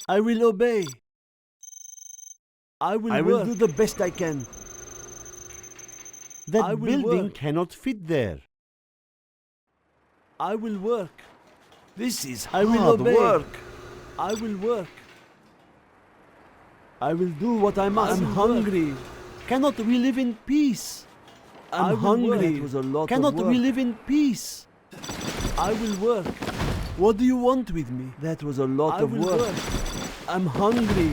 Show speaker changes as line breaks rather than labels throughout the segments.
I will obey. I will do the best I can. That building cannot fit there. I will work.
This is
I will
hard
obey.
work.
I will work. I will do what I must. I'm hungry. Cannot we live in peace? I'm hungry. Cannot we live in peace? I will work. What do you want with me? That was a lot of work. I'm hungry.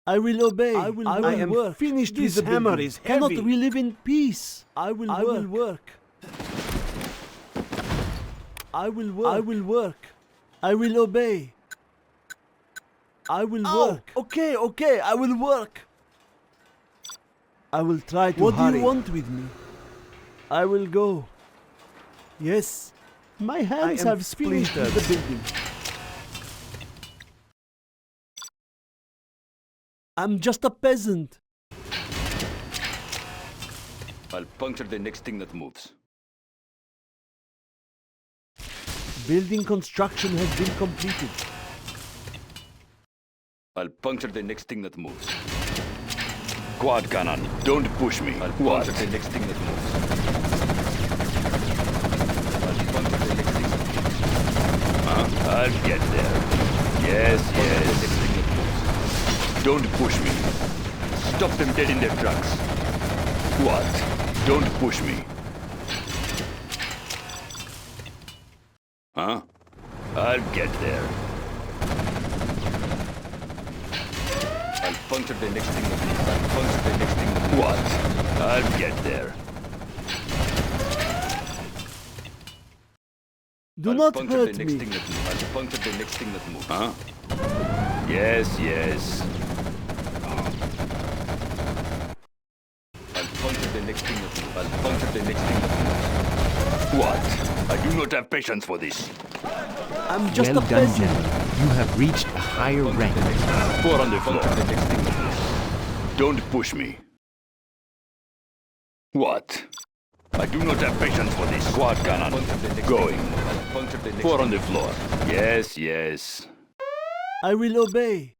I will obey. I am
work.
finished
This
with the
hammer
building.
is
Cannot
heavy.
we live in peace? I will work. I will work. I will work. I will obey. I will work.
Okay, I will work.
I will try to
What
hurry.
do you want
with me? I will go. Yes. My hands
am
have finished with the
splinters.
building. I'm just a peasant.
I'll puncture the next thing that moves.
Building construction has been completed.
I'll puncture the next thing that moves. Quad cannon, don't push me. I'll puncture the next thing that moves. I'll puncture the next thing that moves. I'll get there. Yes. The next thing that moves. Don't push me. Stop them dead in their tracks. What? Don't push me. Huh? I'll get there. I'll puncture the next thing that moves. I'll puncture the next thing that moves. What? I'll get there.
Do
I'll
not
puncture
hurt
the next
me.
thing that moves. I'll puncture the next thing that moves. Huh? Yes. I'll puncture the next thing that moves. I'll puncture the next thing that moves. What? I do not have patience for this.
I'm just
Well
a
done,
peasant.
General. You have reached a higher rank.
Four on the floor. The next thing that moves. Don't push me. What? I do not have patience for this. Quad cannon. Going. Four on the floor. Yes.
I will obey.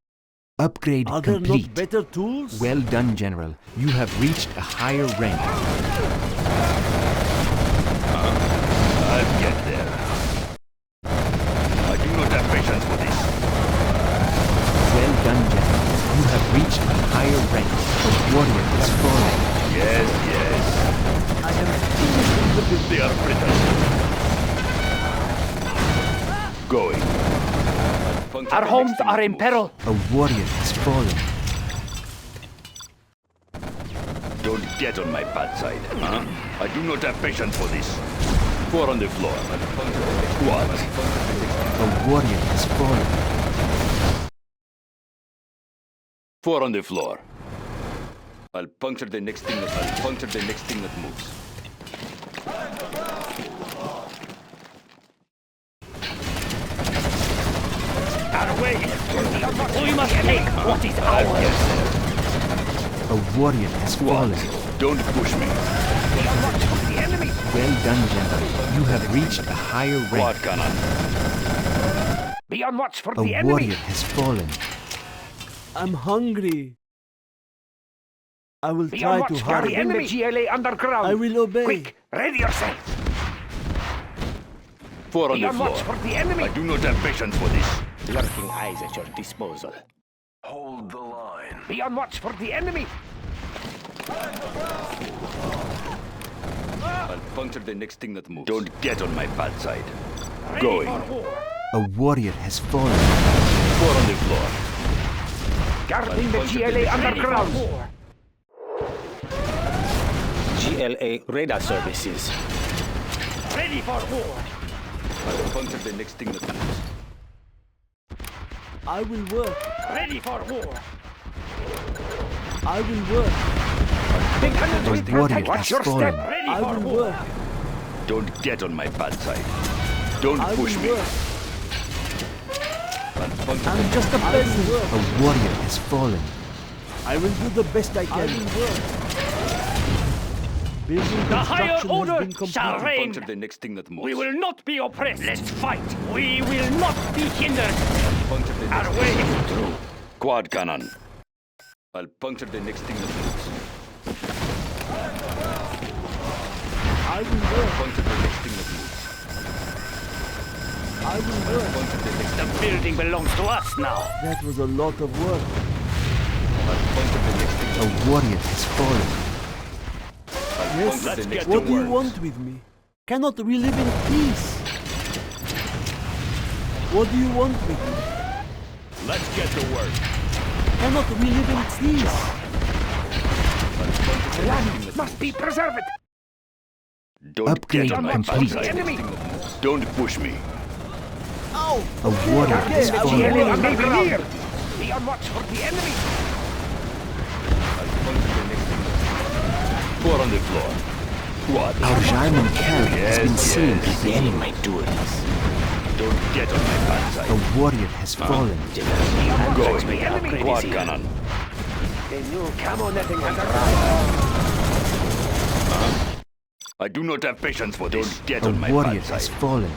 Upgrade
Are there
complete.
not better tools?
Well done, General. You have reached a higher rank.
I'll get there. I do not have patience for this.
Well done, General. You have reached a higher rank. A warrior has fallen.
Yes.
I am finished with the building.
They are British. Going.
Our homes are in peril.
A warrior has fallen.
Don't get on my bad side, huh? I do not have patience for this. Four on the floor. What?
A warrior has fallen.
Four on the floor. I'll puncture the next thing that moves.
Our way. We must take what is
I'll
ours.
get there.
A warrior has fallen.
What? Don't push me.
The enemy.
Well done, General. You have reached a higher
Quad
rank.
cannon.
Be on watch for
A
the enemy.
warrior has fallen.
I'm hungry. I will
Be on
try
watch
to
for
hurry.
the enemy. GLA underground.
I will obey.
Quick, ready yourself.
Four on
Be
the
on watch
floor.
for the enemy.
I do not have patience for this.
Lurking eyes at your disposal.
Hold the line.
Be on watch for the enemy.
I'll puncture the next thing that moves. Don't get on my bad side.
Ready
Going.
for war.
A warrior has fallen.
Four on the floor.
Guarding the
I'll puncture the
GLA
next thing
underground.
GLA radar services.
Ready for war.
I'll puncture the next thing that moves.
I will work.
Ready for war.
I will work.
Big cannons will
The warrior
protect. Watch
has
your
fallen.
step. Ready
I
for
will
war.
work.
Don't get on my bad side. Don't
I
push
will
me.
work.
I'll puncture
I'm
the
just a peasant.
A warrior has fallen.
I will do the best I can. I will work. Building
The higher
construction has
order
been completed.
shall reign.
Puncture the next thing that moves.
We will not be oppressed. Let's fight. We will not be hindered.
Puncture the
Our
next
way
thing.
is through.
Quad cannon. I'll puncture the next thing that moves.
I will work.
Puncture the next thing that moves.
I will work.
Puncture the next.
The building belongs to us now.
That was a lot of work.
I'll puncture the next thing.
A warrior has fallen.
Yes.
Let's get to
What do you
work.
want with me? Cannot we live in peace? What do you want with me?
Let's get to work.
Cannot we live in peace?
Must be preserved.
Don't
Upgrade
get on my
complete.
backside. Don't push me.
Ow!
A warrior has
I will
fallen.
work.
May be near. Be on watch for the enemy.
I'll puncture the next thing that moves. Four on the floor. What?
Our Jarman camp has been
Yes,
seen
yes.
by the enemy.
Don't get on my backside.
A warrior has fallen.
Go.
The enemy.
Quad cannon.
The new camo netting has arrived.
I do not have patience for this. Don't get
A
on my
warrior has
backside.
fallen.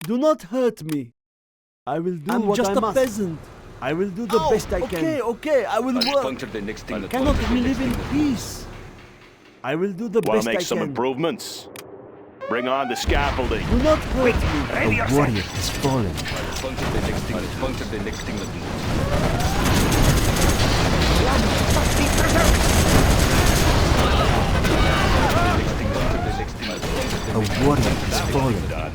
Do not hurt me. I will do
I'm
what
just
I
a
must.
peasant.
I will do the best I can.
Okay, I will
I'll
work.
puncture the next thing that
Cannot
puncture
we
the
live
next
in
thing that
peace? I will do the
Want
best
to
I
make some
can.
improvements? Bring on the scaffolding.
Do not hurt me.
Ready
A
yourself.
warrior has fallen.
I'll puncture the next thing that puncture the next thing that moves.
Must be preserved.
Puncture the next thing that puncture the
A
next
warrior has fallen.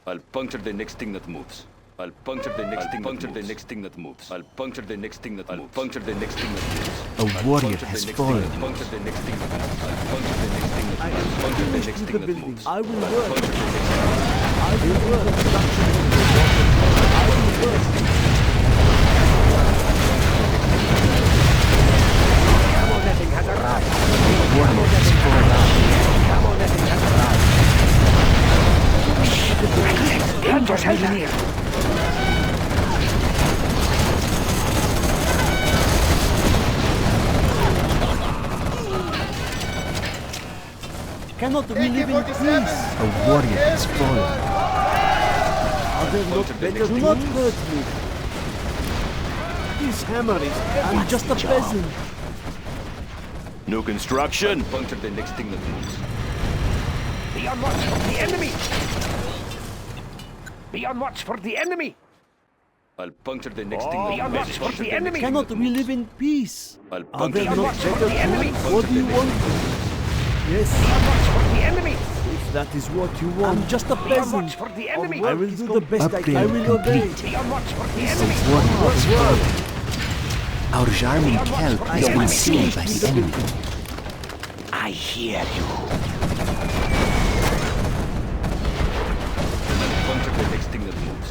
I'll puncture the next thing that moves. I'll puncture the next thing. Puncture the next thing that moves. I'll puncture the next thing that moves. Puncture the next thing that moves.
A warrior
Puncture the
has
next
fallen.
thing. Puncture the next thing that moves. I'll puncture the next thing that
I
moves.
am
Puncture the
finished
next
with
thing
the
that
building.
moves.
I will
I'll
work.
puncture the next thing.
I will work. I will work.
Camo netting has arrived.
A warrior has fallen.
Camo netting has arrived. Plant yourself here.
Cannot we live in peace?
A warrior has fallen.
Are there not better? Do not hurt me. This hammer is heavy. I'm just a peasant.
New construction.
Puncture the next thing that moves.
Be on watch for the enemy. Be on watch for the enemy.
I'll puncture the next thing
Be
that
on
moves.
watch for the enemy.
Cannot we live in peace?
I'll
Are
puncture
there
the
not
watch for
better
the enemy.
tools? What do you want? Yes,
Be on watch for the enemy.
if that is what you want. I'm just a
Be on watch
peasant.
for the enemy.
I will do the best I can. I
Upgrade
will obey.
complete.
Be on watch for the
A
enemy.
warrior has fallen. Our Jarman camp has been seen by the enemy.
I hear you.
I'll puncture the next thing that moves.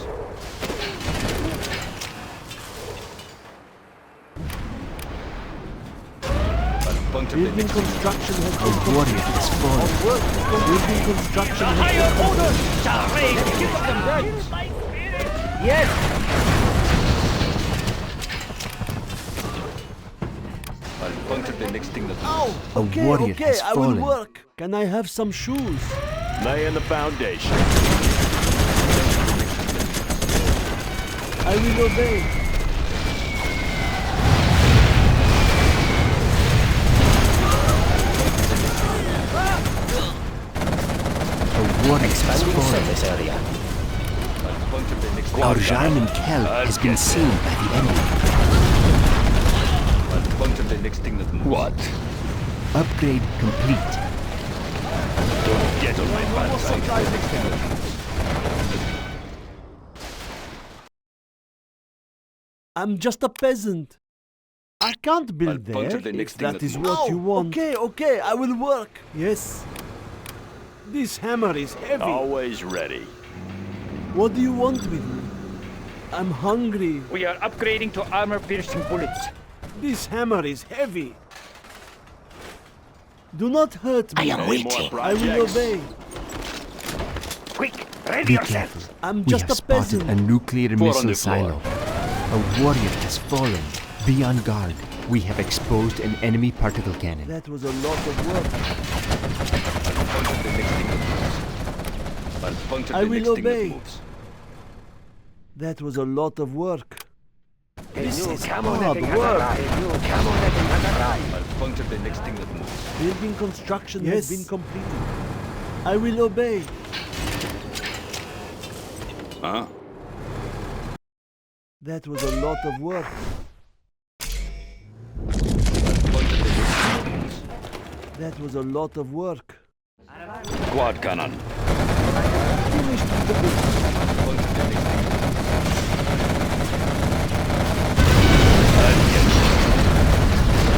I'll puncture the
Building
next thing.
construction has
A
been
warrior has fallen.
Building construction has
Higher order shall reign. Give them right.
Yes.
I'll puncture the next thing that moves.
Ow.
A warrior has
I will
fallen.
work. Can I have some shoes?
Laying the foundation.
I will obey.
A warrior has
Expanding
fallen.
surface area.
I'll puncture the next
Our
thing.
Jarman camp has been seen by the enemy.
I'll puncture the next thing that moves.
What?
Upgrade complete.
Don't get on my backside.
I'm just a peasant. I can't build
I'll puncture
there
the next
if
thing
that
that
is
moves.
what you want.
Okay, I will work.
Yes. This hammer is heavy.
Always ready.
What do you want with me? I'm hungry.
We are upgrading to armor-piercing bullets.
This hammer is heavy. Do not hurt me.
I am
Any more
waiting.
I will
projects?
obey.
Quick, ready
Be
yourself.
careful.
I'm
We
just
have
a
spotted
peasant.
a nuclear
Four on
missile
the floor.
silo. A warrior has fallen. Be on guard. We have exposed an enemy particle cannon.
That was a lot of work.
Puncture the next thing that moves. I'll puncture
I
the
will
next thing that
obey.
moves.
That was a lot of work. This is hard
Netting has
work.
arrived. New camo netting has arrived.
I'll puncture the next thing that moves.
Building construction Yes. has been completed. I will obey.
Huh?
That was a lot of work.
Puncture the next thing that moves.
That was a lot of work.
Quad cannon.
Finished with the building.
Puncture the next thing that moves.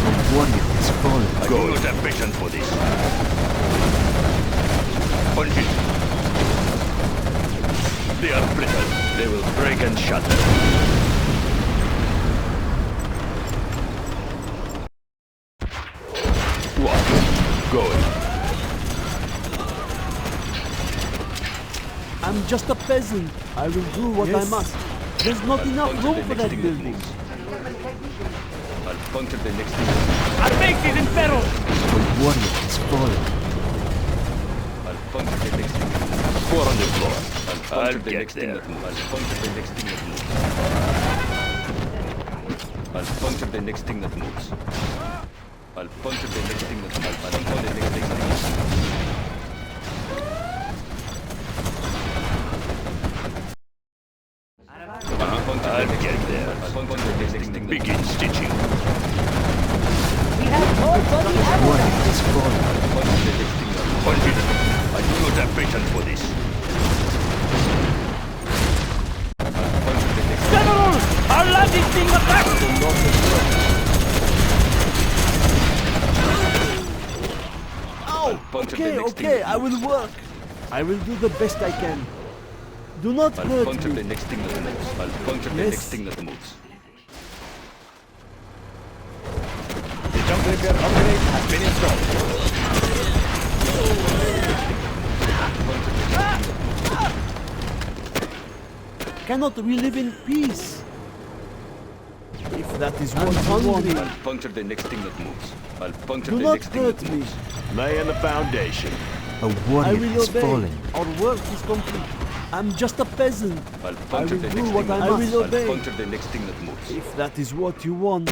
A warrior has fallen.
I do not have patience for this. Punch it. They are brittle. They will break and shatter. What? Going.
I'm just a peasant. I will do what I
Yes.
must. There's not enough
Puncture
room
the
for
next
that
thing
building.
moves. I'll puncture the next thing.
Our base is in peril.
A warrior has fallen.
I'll puncture the next thing. Four on the floor. I'll puncture the next thing that moves. I'll puncture the next thing that moves. I'll puncture the next thing that moves. I'll puncture the next thing that moves. I'll puncture the next thing that moves. I'll get there. I'll puncture the next thing. Begin stitching.
We have nobody
A warrior has fallen.
Punch the next thing that moves. Punch it. I do not have patience for this. I'll puncture the next thing.
Generals! Our land is being attacked!
Oh,
puncture the
okay,
next thing
okay,
that
I will work. I will do the best I can. Do not
I'll
hurt
puncture
me.
the next thing that moves. I'll puncture the
Yes.
next thing that moves.
The jump repair upgrade has been installed.
Cannot we live in peace? If that is what you want,
I'll puncture the next thing that moves. I'll puncture
do
the
not
next thing that
hurt me.
moves.
Laying the foundation.
A
I
warrior
will
has
obey.
fallen.
Our work is complete. I'm just a peasant.
I'll
I
puncture
will
the
do
next
what
thing
I
that
must.
moves.
I will obey.
I'll puncture the next thing that moves.
If that is what you want,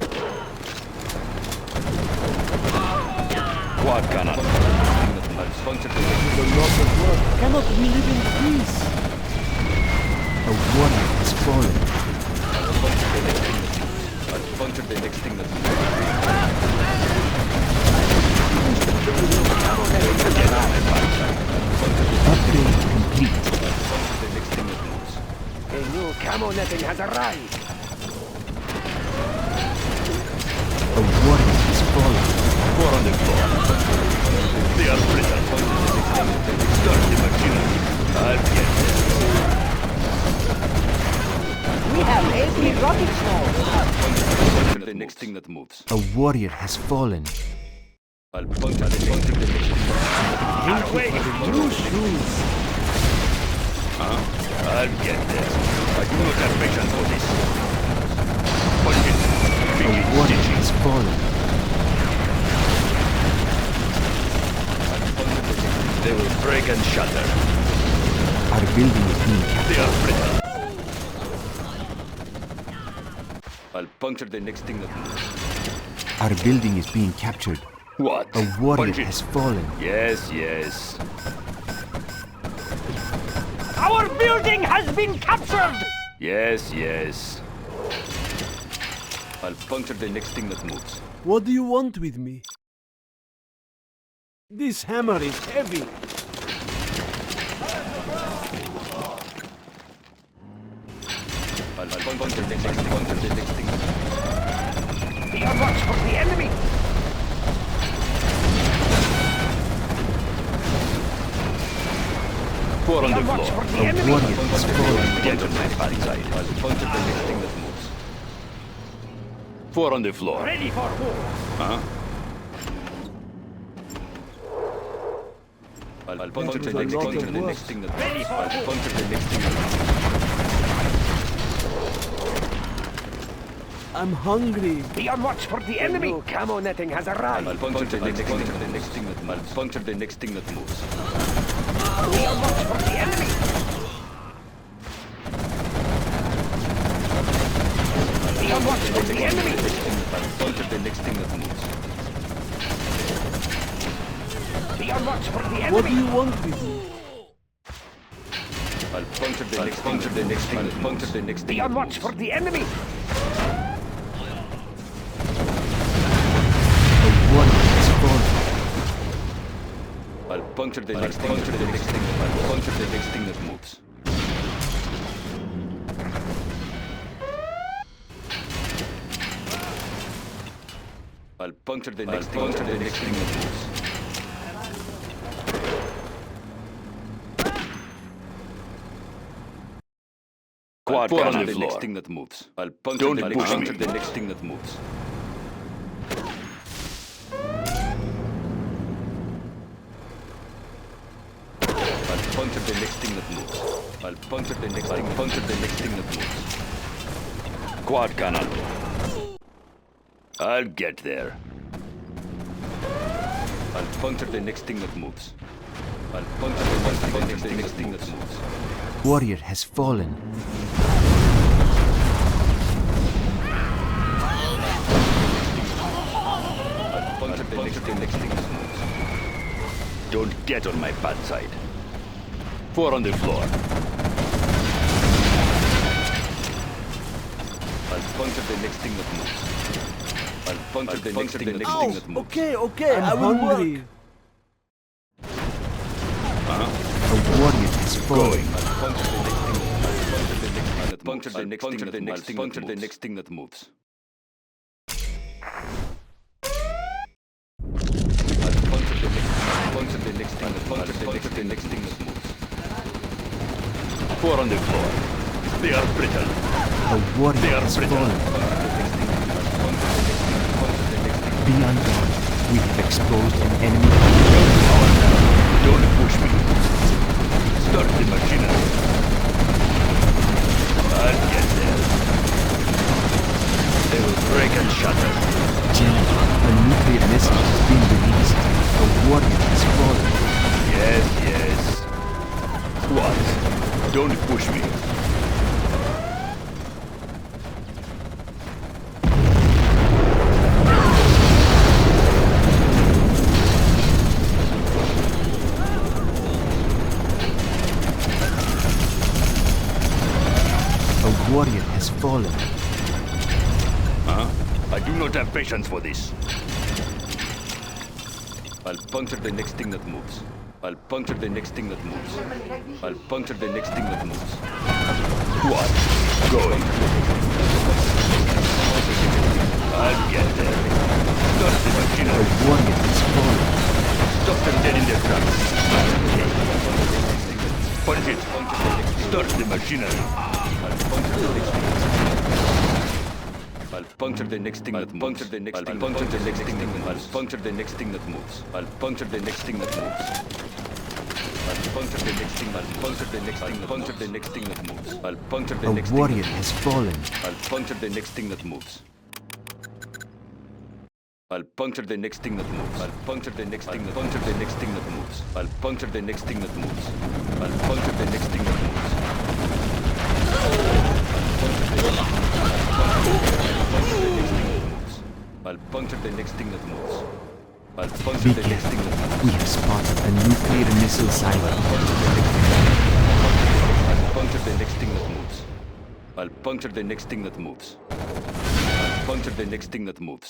Quad cannon. I'll puncture the next
it's a lot of work. Cannot we live in peace?
A warrior has fallen.
I'll puncture the next thing that moves.
Upgrade complete.
Puncture the next thing that moves.
A new camo netting has arrived.
A warrior has fallen.
Four on the floor. They are brittle. Start the machinery. I'll get there.
We have 80 rockets now.
Puncture the next thing that moves.
A warrior has fallen.
I'll puncture the next thing that moves.
Our way is
New shoes.
I'll get there. I do not have patience for this. Punch it.
A
Begin
warrior
stitching.
has fallen.
They will break and shatter.
Our building is being captured.
They are brittle. I'll puncture the next thing that moves.
Our building is being captured.
What?
A warrior
Punch it.
has fallen.
Yes, yes.
Our building has been captured!
Yes, yes. I'll puncture the next thing that moves.
What do you want with me? This hammer is heavy.
I'll puncture the next thing. Puncture the next thing.
Be on watch for the enemy!
Four on
Be
the
on watch
floor.
for the
A
enemy!
warrior has fallen.
Get on my bad side. I'll puncture the next thing that moves. Four on the floor.
Ready for war!
Huh? I'll puncture
was
the
a
next
lot
puncture
of
the
work.
next thing that
Ready
moves.
for
I'll
war.
puncture the next thing that moves.
I'm hungry.
Be on watch for the enemy.
New camo netting has arrived.
I'll puncture the next thing that moves. I'll puncture the next thing that moves.
Be on watch for the enemy. Be on watch for the enemy.
I'll puncture the next thing that moves.
Be on watch for the
What do
enemy.
you want with me?
I'll puncture the next thing. Puncture the next thing. I'll puncture the next thing.
Be on watch for the enemy.
A warrior has fallen.
I'll puncture the next thing. Puncture the next thing. I'll puncture the next thing that moves. I'll puncture the next thing. Puncture the next thing that moves.
Quad
I'll
on
puncture
the
the next
floor.
thing that moves. I'll puncture
Don't
the
push me.
puncture the next thing that moves. I'll puncture the next thing that moves. I'll puncture the next thing. Puncture the next thing that moves.
Quad cannon. I'll get there.
I'll puncture the next thing that moves. I'll puncture the next thing that moves.
Warrior has fallen.
I'll puncture the next thing that moves.
Don't get on my bad side. 4 on the floor.
I'll puncture the next thing that moves. I'll puncture the next thing that moves.
Okay, okay, I
I'm
will
hungry.
work.
A warrior has fallen.
Going.
Puncture the next thing that moves. Puncture the next thing that moves. I'll puncture the next thing that moves. Puncture the next thing that moves.
4 on the floor. They are brittle.
A warrior has fallen. Be on guard. We have exposed an enemy.
Don't push me. Start the machinery. I'll get there. They will break and shatter.
General, a nuclear missile has been released. A warrior has fallen.
Yes, yes. What? Don't push me.
A warrior has fallen.
Huh? I do not have patience for this.
I'll puncture the next thing that moves. I'll puncture the next thing that moves. I'll puncture the next thing that moves.
What? Going. I'll get there. Start the
A
machinery.
warrior has fallen.
Stop them dead in their tracks. Punch it. Start the machinery.
I'll puncture the next thing that moves. Puncture the next thing. Puncture the next thing that moves. I'll puncture the next thing that moves. I'll puncture the next thing that moves. I'll puncture the next thing. I'll puncture the next thing. Puncture the next thing that moves. I'll puncture the
A
next thing.
warrior has fallen.
I'll puncture the next thing that moves. I'll puncture the next thing that moves. I'll puncture the next thing. Puncture the next thing that moves. I'll puncture the next thing that moves. I'll puncture the next thing that moves. I'll puncture the next thing that moves. I'll puncture
Be
the next thing that moves.
We have spotted a nuclear missile silo.
I'll puncture the next thing that moves. I'll puncture the next thing that moves. I'll puncture the next thing that moves.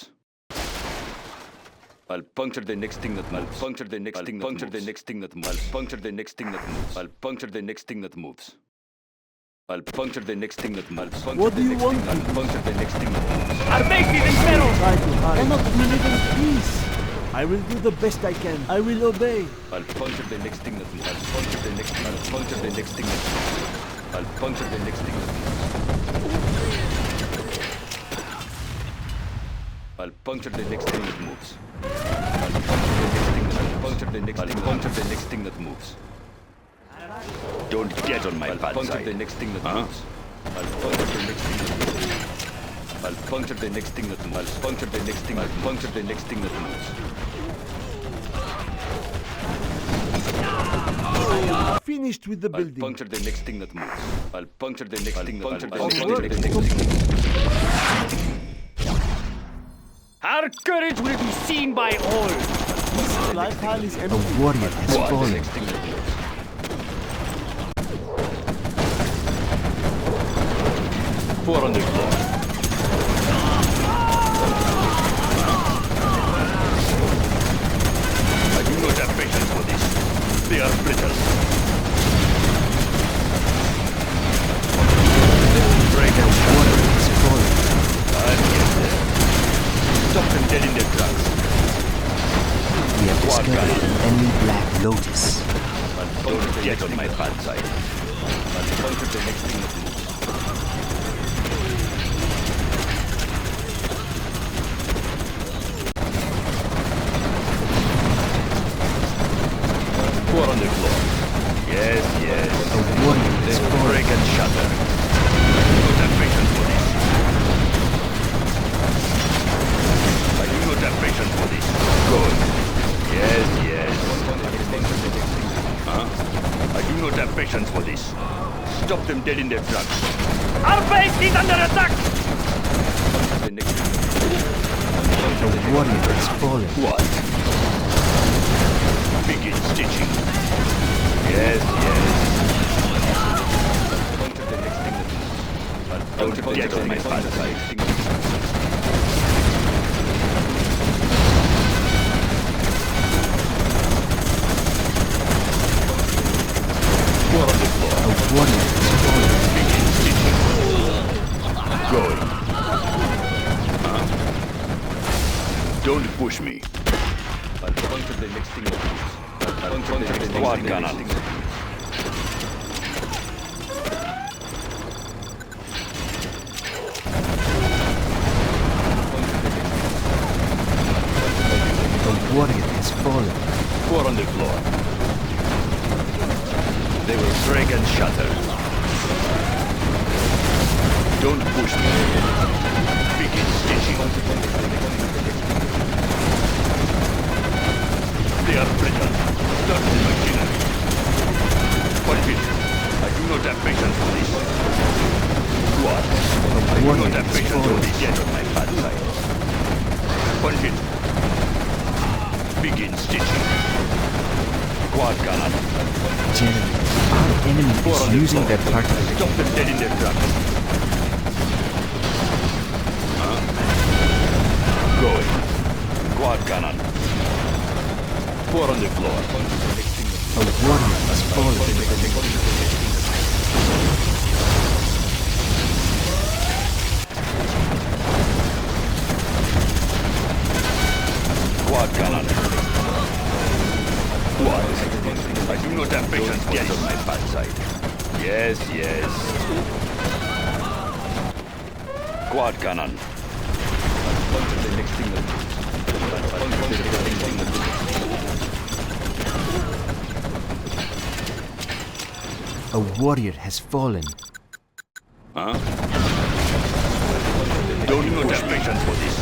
I'll puncture the next thing that moves. Puncture the next thing. Puncture the next thing that moves. I'll puncture the next thing that moves. I'll puncture the next thing that moves. I'll puncture the next thing that moves.
What do you want?
I'll puncture the next thing that moves.
Armati del Perro.
Try to hurry. Cannot we live in peace? I will do the best I can. I will obey.
I'll puncture the next thing that moves. I'll puncture the next thing. I'll puncture the next thing that moves. I'll puncture the next thing that moves. I'll puncture the next thing that moves. I'll puncture the next thing. I'll puncture the next thing that moves.
Don't get on my
I'll
bad
puncture
side.
the next thing that
Huh?
moves. I'll puncture the next thing that moves. I'll puncture the next thing that moves. I'll puncture the next thing. I'll puncture the next thing that moves.
Finished with the
I'll
building.
puncture the next thing that moves. I'll puncture the next thing. I'll puncture the
Our
next
work
thing.
is
Next
complete.
thing.
Our courage will be seen by all.
Supply pile is
A
empty.
warrior has
What? The
fallen.
next thing that moves. Four on the floor. I do not have patience for this. They are brittle. Break and
Warrior has fallen.
I'll get there. Stop them dead in their tracks.
We have discovered an enemy Black Lotus.
Don't get on my bad side. I'll puncture the next thing that moves. Four on the floor. Yes, yes.
A warrior
They
has
will
fallen.
break and shatter. I do not have patience for this. I do not have patience for this. Good. Yes, yes. Huh? I do not have patience for this. Stop them dead in their tracks.
Our base is under attack!
The next
A warrior has fallen.
What? Begin stitching. Yes, yes. Puncture the next thing that moves. Don't get on my bad side. Four on the floor.
A warrior has fallen.
Begin stitching. Going. Huh? Don't push me. I'll puncture the next thing that moves. I'll puncture the next thing. Quad cannon.
A warrior has fallen.
Four on the floor. They will break and shatter. Don't push me. Begin stitching. They are brittle. Start the machinery. Punch it. I do not have patience for this. What? I do not have patience for this yet on my bad side. Punch it. Begin stitching. Quad cannon.
General, our enemy
Four on
is
the
using
floor.
their partner.
Stop them dead in their tracks. Huh? Going. Quad cannon. Four on the floor.
A warrior has fallen.
Quad cannon. What? I do not have patience for this on my bad side. Yes, yes. Quad cannon. The next thing that
A warrior has fallen.
Huh? Don't not have patience for this.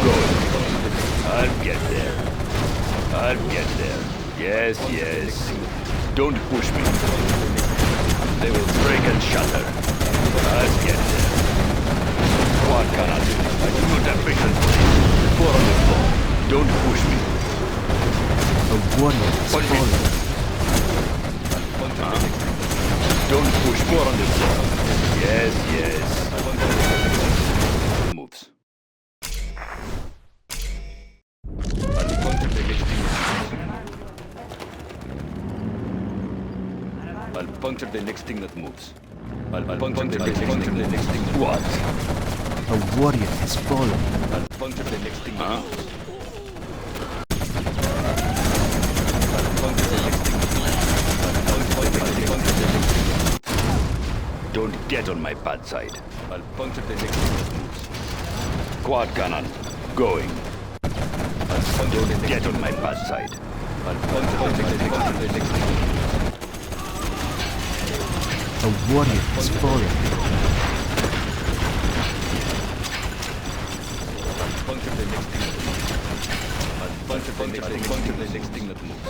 Go. I'll get there. I'll get there. Yes, yes. Don't push me. They will break and shatter. I'll get there. Quad cannon. I do not have patience for this. Four on the floor. Don't push me.
A warrior has
Punch it.
fallen.
Huh? Don't push. Four on the floor. Yes, yes. Moves. I'll puncture the next thing that moves. I'll puncture the next thing. What?
A warrior has fallen.
I'll puncture the next thing that moves. I'll puncture the next thing that moves. Don't get on my bad side. I'll puncture the next thing that moves. Quad cannon. Going. Don't get on my bad side. I'll puncture the next thing.
A warrior has fallen.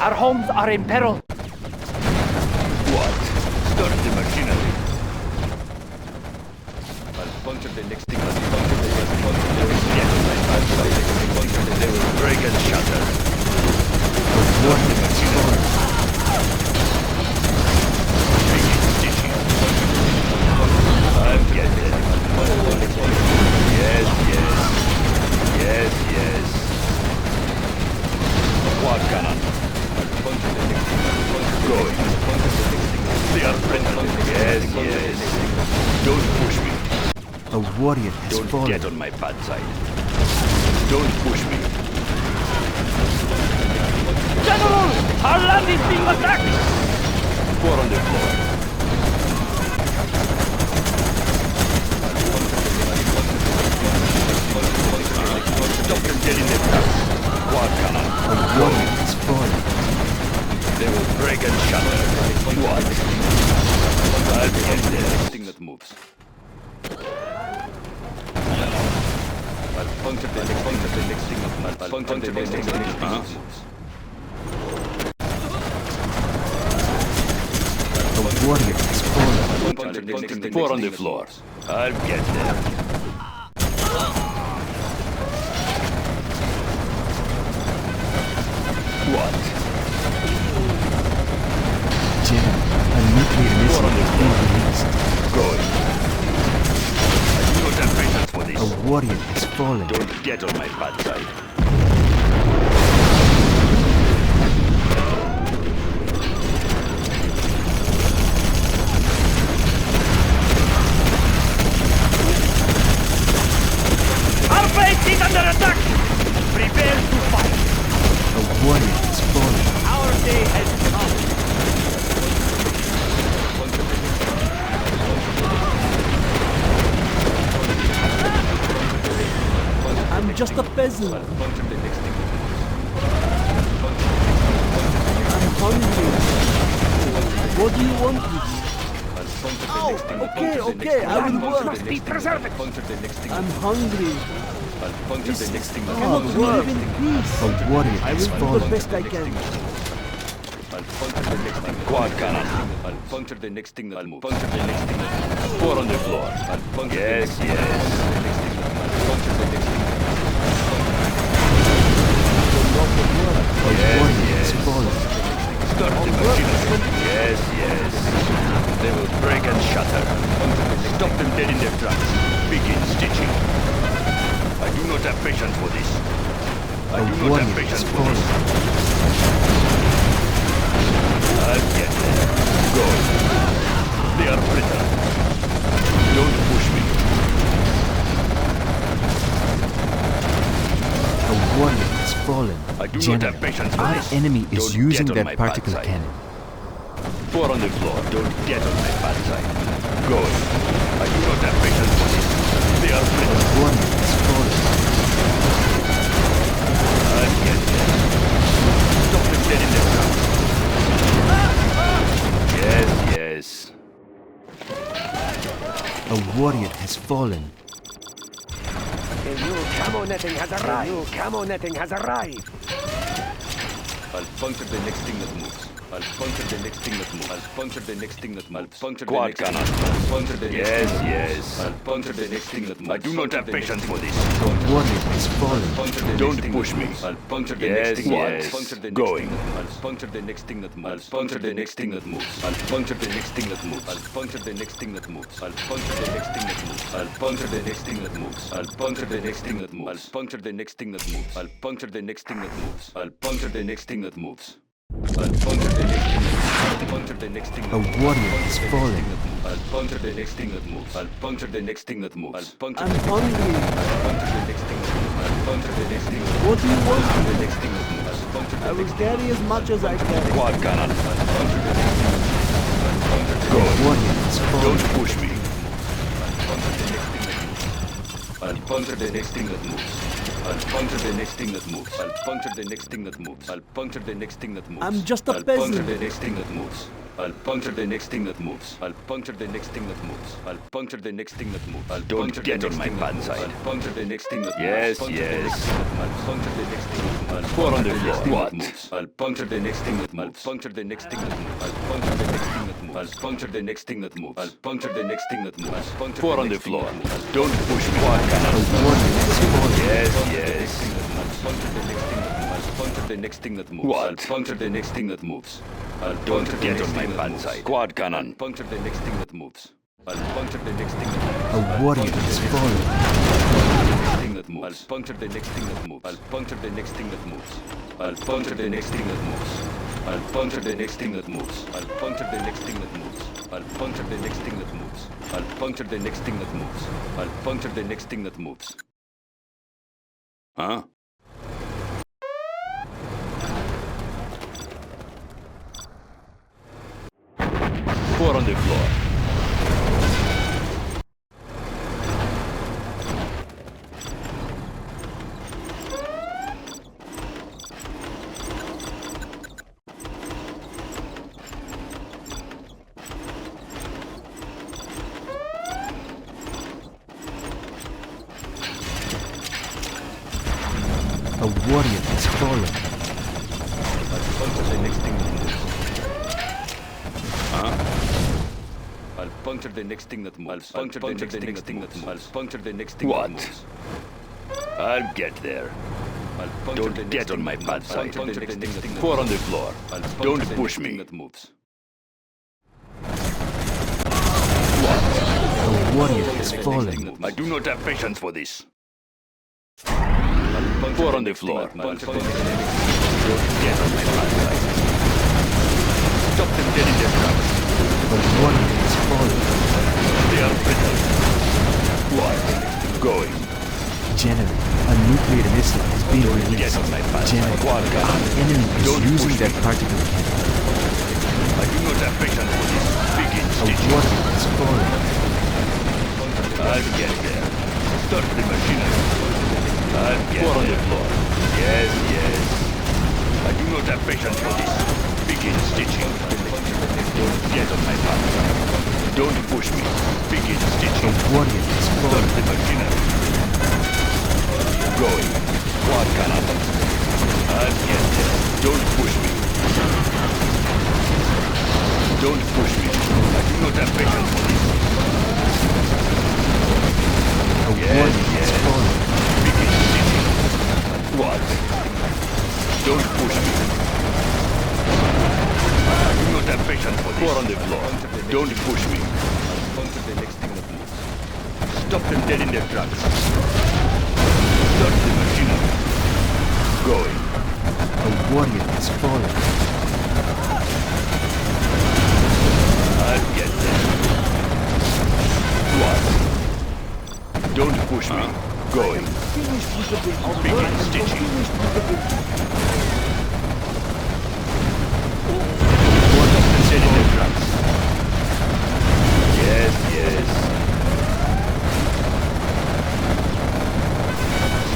Our homes are in peril.
What? Start the machinery. They will break and shatter. Start the machinery. Begin stitching. I'm getting it. Yes, yes. Yes, yes. Quad cannon. Going. They are friendly. Yes, yes. Don't push me.
A warrior has
Don't
fallen.
get on my bad side. Don't push me.
General! Our land is being attacked!
Four on the floor. Stop them dead in the tracks. Quad cannon.
A warrior has fallen.
They will break and shatter. What? I'll get there. Thing that moves. I'll puncture the next thing that moves. I'll puncture the next thing that moves.
A warrior has fallen.
Four on the floor. I'll get there. What?
General, a nuclear missile has been released.
Going. I do not have patience for this.
A warrior has fallen.
Don't get on my bad side.
Our base is under attack! Prepare to fight!
A warrior has fallen.
Our day has come!
I'm just a peasant. I'm hungry. What do you want with me? Oh, okay, I will work.
Must be preserved!
I'm hungry. This cannot
Oh,
live in peace.
A warrior
I
has
will do the
fallen.
best I can.
Quad cannon. I'll puncture the next thing that moves. Puncture the next thing that moves. Four on the floor. Yes, yes.
A warrior has fallen.
Start the machinery. Yes, yes. They will break and shatter. Stop them dead in their tracks. Begin stitching. I do not have patience for this. I
A
do not have
warrior has
patience for
fallen.
this. I'll get there. Go. They are brittle. Don't push me.
A warrior has fallen.
I do not
General,
have patience for
our
this.
enemy is
Don't
using
get on
their
my bad
particle
side.
cannon.
Four on the floor. Don't get on my bad side. Go. I do not have patience for this. They are
A
brittle.
warrior has fallen.
I'll get there. Stop them dead in their tracks. Yes, yes.
A warrior has fallen.
The new camo netting has arrived! The new camo netting has arrived!
I'll puncture the next thing that moves. I'll puncture the next thing that moves. I'll puncture the next thing that moves. Puncture the next thing. I'll puncture the next thing. Yes, yes. I'll puncture the next thing that moves. I do not have patience for this.
A warrior has fallen.
Don't push me. I'll puncture the next thing. Yes, going.
I'll puncture the next thing that moves. I'll puncture the next thing that moves. I'll puncture the next thing that moves. I'll puncture the next thing that moves. I'll puncture the next thing that moves. I'll puncture the next thing that moves. I'll puncture the next thing that moves. I'll puncture the next thing that moves. I'll puncture the next thing that moves. I'll puncture the next thing that moves. I'll puncture the next thing. I'll puncture the next thing.
A warrior has fallen.
I'll puncture the next thing that moves. I'll puncture the next thing that moves. I'll puncture
I'm hungry.
puncture the next thing. I'll puncture the next thing.
What do you want?
The next thing that moves. I'll puncture
I will carry as much as I can.
Quad cannon.
A warrior has fallen.
Don't push me.
I'll puncture the next thing that moves. I'll puncture the next thing that moves. I'll puncture the next thing that moves. I'll puncture the next thing that moves.
I'm just a
I'll puncture
peasant.
the next thing that moves. I'll puncture the next thing that moves. I'll puncture the next thing that moves. I'll puncture the next thing that moves.
Don't get on my bad side.
I'll puncture the next thing that moves.
Yes,
Puncture the
yes.
next thing that moves. I'll puncture the next thing that moves.
Four on the
Puncture
floor.
next thing that
What?
moves. I'll puncture the next thing that moves. Puncture the next thing that moves. I'll puncture the next thing that moves. I'll puncture the next thing that moves. I'll puncture the next thing that moves. Puncture
Four
the
on the
next thing
floor.
that moves.
Don't push me. Yes, yes.
Puncture the next thing that moves. I'll puncture the next thing that moves.
What?
I'll puncture the next thing that moves. I'll
Don't
puncture the
get
next
on my
thing that
bad
moves.
side. Quad cannon.
Puncture the next thing that moves. I'll puncture the next thing that moves.
A warrior has fallen.
Thing that moves. I'll puncture the next thing that moves. I'll puncture the next thing that moves. I'll puncture the next thing that moves. I'll puncture the next thing that moves. I'll puncture the next thing that moves. I'll puncture the next thing that moves. I'll puncture the next thing that moves. I'll puncture the next thing that moves.
Huh? Four on the floor.
A warrior has fallen.
I'll puncture the next thing that moves. I'll puncture the next thing that moves. I'll puncture the next thing that moves. I'll puncture the next thing that
What?
moves.
I'll get there.
I'll puncture the
Don't
next
get
thing
on my
that
bad
moves. I'll
side.
puncture the next thing that
Four on
moves.
the floor.
I'll puncture
Don't
the
push
next thing
me.
that moves.
A warrior has fallen.
I do not have patience for this.
Puncture
Four
the
on the
next thing
floor.
that moves. I'll puncture the next thing that moves.
Don't get on my bad side. Stop them dead in their tracks.
A warrior has fallen.
They are brittle. What? Going.
General, a nuclear missile has been
Get
released.
on my bad side.
General,
Quad
our
cannon.
enemy is
Don't
using
push
their
me.
particle cannon.
I do not have patience for this. Begin
A
stitching.
warrior has fallen.
I'll get there. Start the machinery. I'll get Four on the floor. Yes, yes. I do not have patience for this. Begin stitching. Don't get on my back. Don't push me. Begin
A
stitching.
warrior has
Start
fallen.
the machinery. Going. Quad cannon. I'll get there. Don't push me. Don't push me. I do not have patience for this.
A warrior has fallen.
Begin stitching. What? Don't push me. I do not have patience for this. Four on the floor. Don't push me.
I'll puncture the next thing that moves.
Stop them dead in their tracks. Start the machinery. Going.
A warrior has fallen.
I'll get there. What? Don't push me. Going.
Finished with the big work.
Begin
I'm
stitching.
finished with the big.
Stop them dead in their tracks. Yes, yes.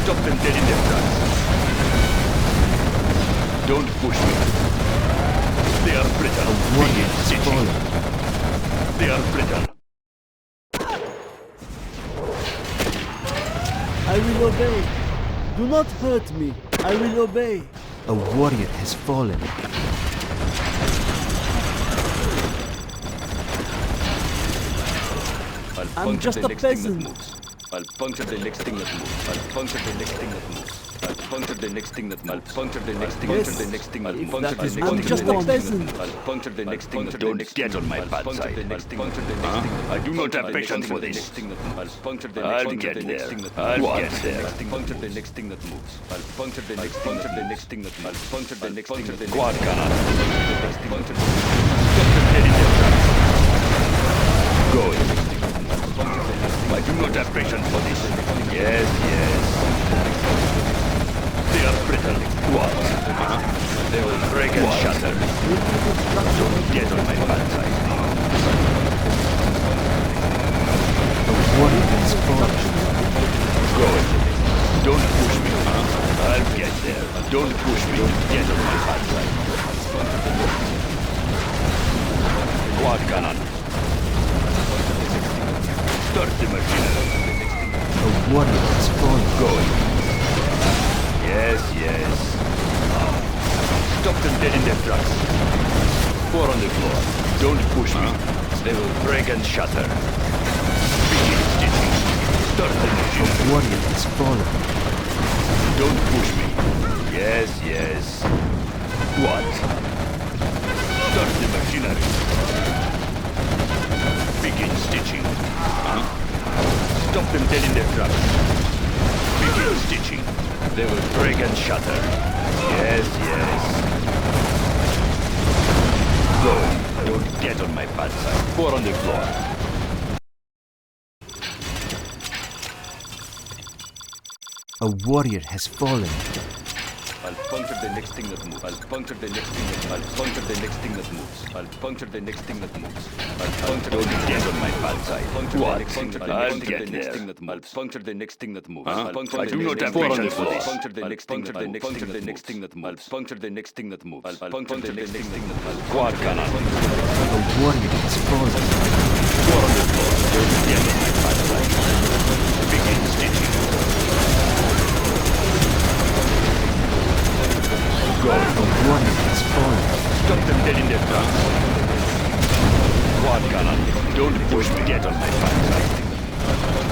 Stop them dead in their tracks. Don't push me. They are brittle.
Warrior
Begin
has
stitching.
fallen.
They are brittle.
I will obey. Do not hurt me. I will obey.
A warrior has fallen.
I'll
I'm
puncture
just
the
a
next thing that
peasant.
moves. I'll puncture the next thing that moves. I'll puncture the next thing that moves. I'll puncture the next thing that moves. I'll puncture the next thing.
Yes.
Puncture the next thing. I'll
If
puncture
that
the
is
next
I'm
thing.
just a peasant.
I'll puncture the next thing.
Don't get on my bad side.
Puncture the next thing.
I do not have patience for this.
I'll puncture the
I'll
next
get
thing.
there.
That
I'll
moves.
get there.
Puncture the next thing that moves. I'll puncture the next. Puncture the next thing that moves. I'll puncture the next thing. That
Quad cannon.
puncture
Stop them dead in their tracks. Going. I do not have patience for this. Yes, yes. They are brittle. What? They will break and shatter. Don't get on my bad side.
A warrior has fallen.
Going. Don't push me, huh? I'll get there. Don't push me. Get on my bad side. Quad cannon. Start the machinery.
A warrior has fallen.
Going. Yes, yes. Stop them dead in their tracks. 4 on the floor. Don't push me. They will break and shatter. Begin stitching. Start the
A
machinery.
warrior has fallen.
Don't push me. Yes, yes. What? Start the machinery. Begin stitching. Stop them dead in their tracks. Begin stitching. They will break and shatter. Yes, yes. Go. Don't get on my bad side. 4 on the floor.
A warrior has fallen.
I'll puncture the next thing that moves. I'll puncture the next thing that moves. I'll puncture the next thing that moves. I'll puncture the next thing that moves. I'll puncture the next
Get on my bad side.
What?
I'll get there.
I'll puncture the next thing that moves.
Huh?
I'll puncture
I
the
do not
next
have
thing that
patience for
moves.
this.
Puncture the next thing that moves. Puncture the next thing that moves. I'll puncture the next thing that moves. I'll puncture the next thing that moves.
Quad cannon.
A warrior has fallen.
4 on the floor. Don't get on my bad side. Begin stitching. Go.
A warrior has fallen.
Stop them dead in their tracks. Quad cannon. Don't push me. Get on my bad side.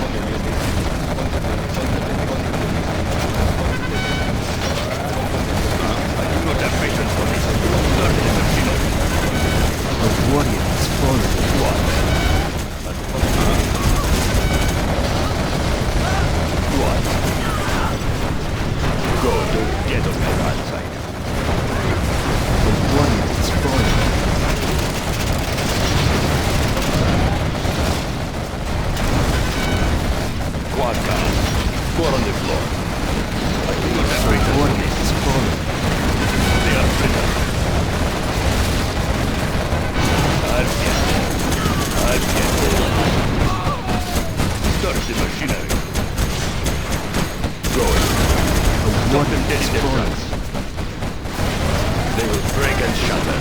I do not have patience for this. Start the machinery.
A warrior has fallen.
What? What? Go. Don't get on my bad side.
A warrior has fallen.
Quad cannon. 4 on the floor. I do not have
A
patience for
warrior
this.
has fallen.
They are brittle. I'll get there. I'll get there. Start the machinery. Going.
A
Stop them
warrior
dead
has
in their
fallen.
tracks. They will break and shatter.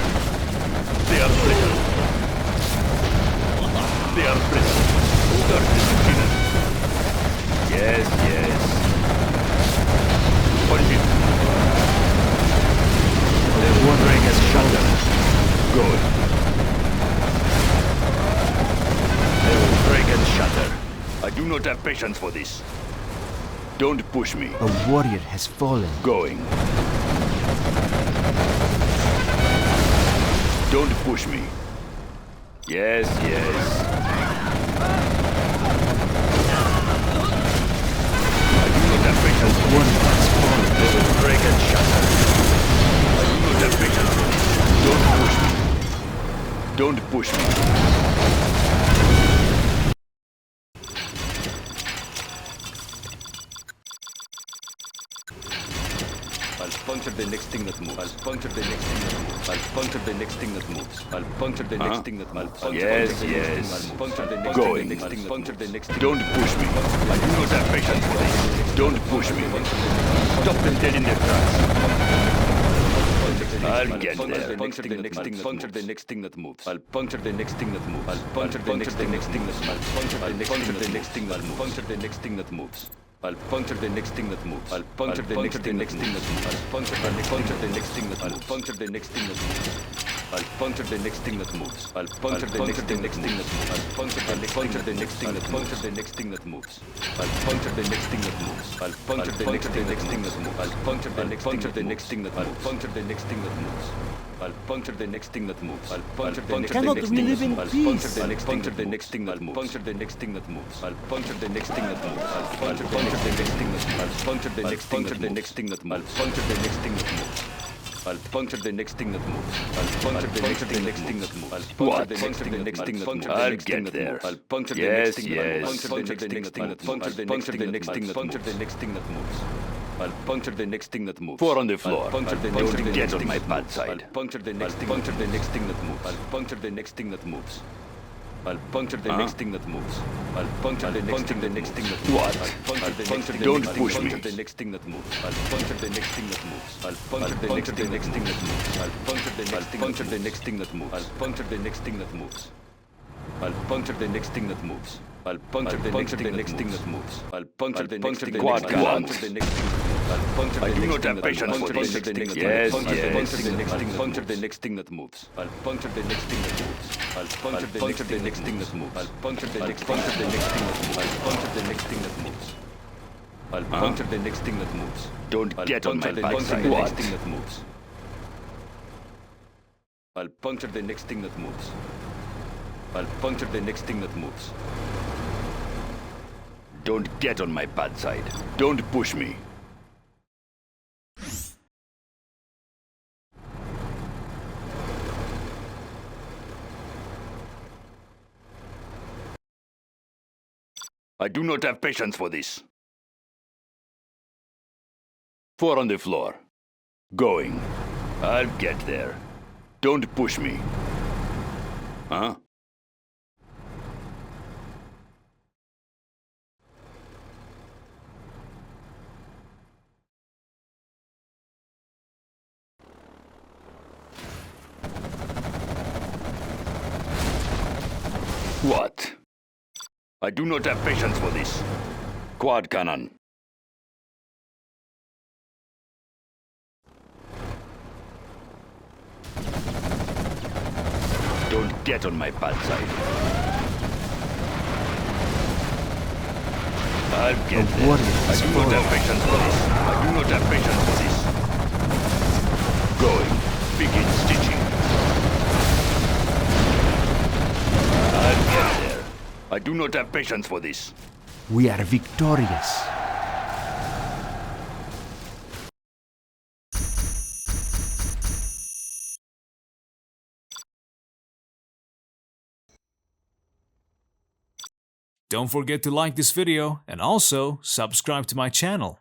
They are brittle. They are brittle. Start the machinery. Yes, yes. Punch it. They will break and shatter. Good. They will break and shatter. I do not have patience for this. Don't push me.
A warrior has fallen.
Going. Don't push me. Yes, yes. I do not have patience for
Warrior
this.
has fallen.
They will break and shatter. I do not have patience for this. Don't push me. Don't push me.
I'll puncture the next thing that moves. I'll puncture the next thing that moves. I'll puncture the next thing that moves. I'll puncture the next thing that moves.
Yes, yes.
I'll puncture the next
Going.
thing that moves. Puncture the next thing.
Don't push me. I do not have patience for this. Don't push me. Stop them dead in their tracks. I'll get there.
Puncture the next thing. Puncture the next thing that moves. I'll puncture the next thing that moves. I'll puncture the next thing that moves. I'll puncture the next thing that moves. Puncture the next thing that moves. I'll puncture the next thing that moves. I'll puncture the next thing that moves. I'll puncture the next thing that moves. I'll puncture the next thing that moves. I'll puncture the next thing that moves. I'll puncture the next thing that moves. I'll puncture the next thing that moves. Puncture the next thing that moves. I'll puncture the next thing that moves. I'll puncture the next thing that moves. I'll puncture the next thing that moves. I'll puncture the next thing that moves. I'll puncture the next thing that moves. I'll puncture the next thing that moves.
Cannot we live in
I'll
peace?
puncture the next thing that moves. Puncture the next thing that moves. I'll puncture the next thing that moves. I'll puncture the next thing that moves. I'll puncture the next thing that moves. I'll puncture the next thing that moves. I'll puncture the next thing that moves. I'll puncture the next thing that moves. I'll puncture the next thing that moves. I'll puncture the next thing that moves.
I'll get there.
I'll puncture the next thing that moves. I'll puncture the next thing that moves. Puncture the next thing that moves. Puncture the next thing that moves. I'll puncture the next thing that moves.
4 on the floor.
I'll puncture the
Don't
next thing
get
that
on my
moves.
bad side.
I'll puncture the next thing. Puncture the next thing that moves. I'll puncture the next thing that moves. I'll puncture the next thing that moves. I'll puncture the next thing that moves.
What? Don't push me.
The next thing that moves. I'll puncture the next thing that moves. I'll puncture the next thing that moves. I'll puncture the next thing that moves. I'll puncture the next thing that moves. I'll puncture the next thing that moves. I'll puncture the next thing that moves. I'll puncture the next thing that moves. I'll puncture the next thing. I'll puncture the next thing. I do not have patience for this.
Yes,
puncture the next thing that moves. I'll puncture the next thing that moves. I'll puncture the next thing that moves. I'll puncture the next thing that moves. I'll puncture the next thing that moves.
Don't get on my backside.
What?
What?
I'll puncture the next thing that moves. I'll puncture the next thing that moves.
Don't get on my bad side. Don't push me. I do not have patience for this. 4 on the floor. Going. I'll get there. Don't push me. Huh? What? I do not have patience for this. Quad cannon. Don't get on my bad side. I'll get there. I do not have patience for this. I do not have patience for this. Going. Begin stitching. I'll get there. I do not have patience for this.
We are victorious.
Don't forget to like this video and also subscribe to my channel.